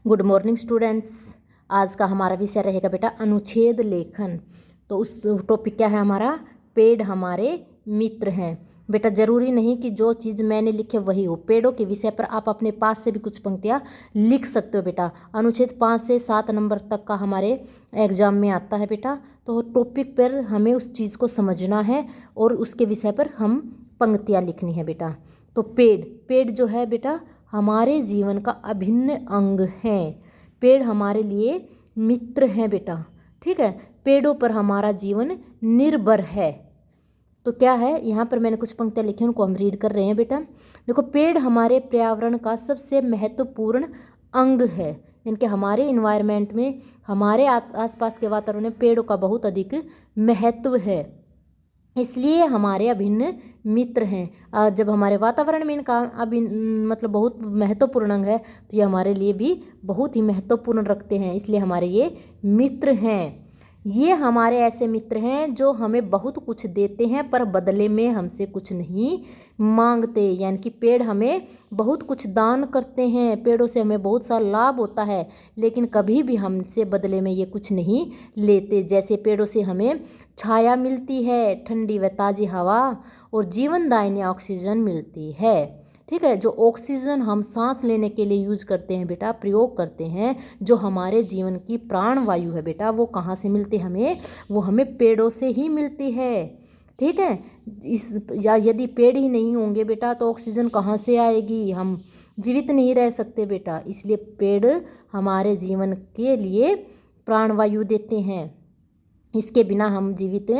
Good morning students. आज का हमारा विषय रहेगा बेटा अनुच्छेद लेखन। तो उस टॉपिक क्या है हमारा, पेड़ हमारे मित्र हैं। बेटा ज़रूरी नहीं कि जो चीज़ मैंने लिखे वही हो। पेड़ों के विषय पर आप अपने पास से भी कुछ पंक्तियाँ लिख सकते हो बेटा। अनुच्छेद 5 से 7 नंबर तक का हमारे एग्जाम में आता है बेटा। तो टॉपिक पर हमें उस चीज़ को समझना है और उसके विषय पर हम पंक्तियाँ लिखनी है बेटा। तो पेड़ जो है बेटा हमारे जीवन का अभिन्न अंग है। पेड़ हमारे लिए मित्र हैं बेटा, ठीक है। पेड़ों पर हमारा जीवन निर्भर है। तो क्या है, यहाँ पर मैंने कुछ पंक्तियाँ लिखी हैं, उनको हम रीड कर रहे हैं बेटा। देखो, पेड़ हमारे पर्यावरण का सबसे महत्वपूर्ण अंग है। इनके हमारे इन्वायरमेंट में, हमारे आसपास के वातावरण में पेड़ों का बहुत अधिक महत्व है, इसलिए हमारे अभिन्न मित्र हैं। जब हमारे वातावरण में इनका मतलब बहुत महत्वपूर्ण अंग है, तो ये हमारे लिए भी बहुत ही महत्वपूर्ण रखते हैं, इसलिए हमारे ये मित्र हैं। ये हमारे ऐसे मित्र हैं जो हमें बहुत कुछ देते हैं पर बदले में हमसे कुछ नहीं मांगते। यानी कि पेड़ हमें बहुत कुछ दान करते हैं, पेड़ों से हमें बहुत सा लाभ होता है, लेकिन कभी भी हमसे बदले में ये कुछ नहीं लेते। जैसे पेड़ों से हमें छाया मिलती है, ठंडी व ताज़ी हवा और जीवनदायिनी ऑक्सीजन मिलती है, ठीक है। जो ऑक्सीजन हम सांस लेने के लिए यूज करते हैं बेटा, प्रयोग करते हैं, जो हमारे जीवन की प्राण वायु है बेटा, वो कहाँ से मिलती है हमें? वो हमें पेड़ों से ही मिलती है, ठीक है। यदि पेड़ ही नहीं होंगे बेटा तो ऑक्सीजन कहाँ से आएगी? हम जीवित नहीं रह सकते बेटा। इसलिए पेड़ हमारे जीवन के लिए प्राणवायु देते हैं, इसके बिना हम जीवित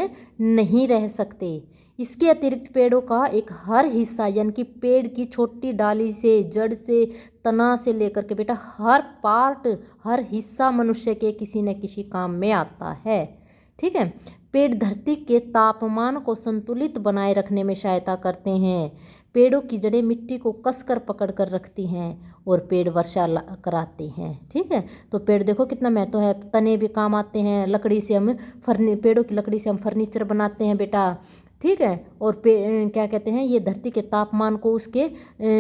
नहीं रह सकते। इसके अतिरिक्त पेड़ों का एक हर हिस्सा, यानी कि पेड़ की छोटी डाली से, जड़ से, तना से लेकर के बेटा हर पार्ट, हर हिस्सा मनुष्य के किसी न किसी काम में आता है, ठीक है। पेड़ धरती के तापमान को संतुलित बनाए रखने में सहायता करते हैं। पेड़ों की जड़ें मिट्टी को कसकर पकड़ कर रखती हैं और पेड़ वर्षा कराते हैं, ठीक है। तो पेड़ देखो कितना महत्व है, तने भी काम आते हैं, लकड़ी से हम पेड़ों की लकड़ी से हम फर्नीचर बनाते हैं बेटा, ठीक है। और क्या कहते हैं, ये धरती के तापमान को उसके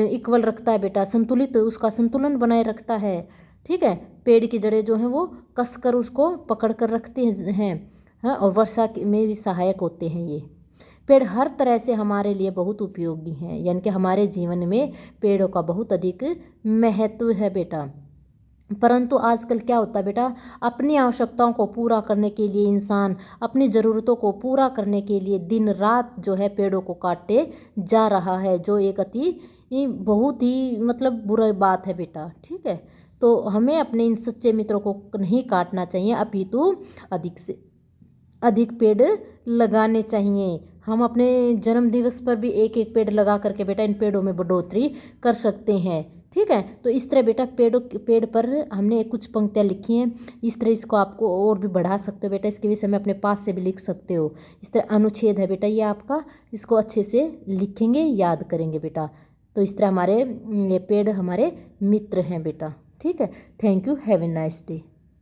इक्वल रखता है बेटा, संतुलित, उसका संतुलन बनाए रखता है, ठीक है। पेड़ की जड़ें जो हैं वो कसकर उसको पकड़ कर रखते हैं, हाँ, और वर्षा में भी सहायक होते हैं। ये पेड़ हर तरह से हमारे लिए बहुत उपयोगी हैं, यानी कि हमारे जीवन में पेड़ों का बहुत अधिक महत्व है बेटा। परंतु आजकल क्या होता है बेटा, अपनी आवश्यकताओं को पूरा करने के लिए इंसान अपनी ज़रूरतों को पूरा करने के लिए दिन रात जो है पेड़ों को काटते जा रहा है, जो एक बहुत ही मतलब बुरी बात है बेटा, ठीक है। तो हमें अपने इन सच्चे मित्रों को नहीं काटना चाहिए, अपितु अधिक से अधिक पेड़ लगाने चाहिए। हम अपने जन्म दिवस पर भी एक एक पेड़ लगा करके बेटा इन पेड़ों में बढ़ोतरी कर सकते हैं, ठीक है। तो इस तरह बेटा पेड़ पर हमने कुछ पंक्तियाँ लिखी हैं, इस तरह इसको आपको और भी बढ़ा सकते हो बेटा, इसके विषय में अपने पास से भी लिख सकते हो। इस तरह अनुच्छेद है बेटा ये आपका, इसको अच्छे से लिखेंगे, याद करेंगे बेटा। तो इस तरह हमारे ये पेड़ हमारे मित्र हैं बेटा, ठीक है। Thank you, have a nice day.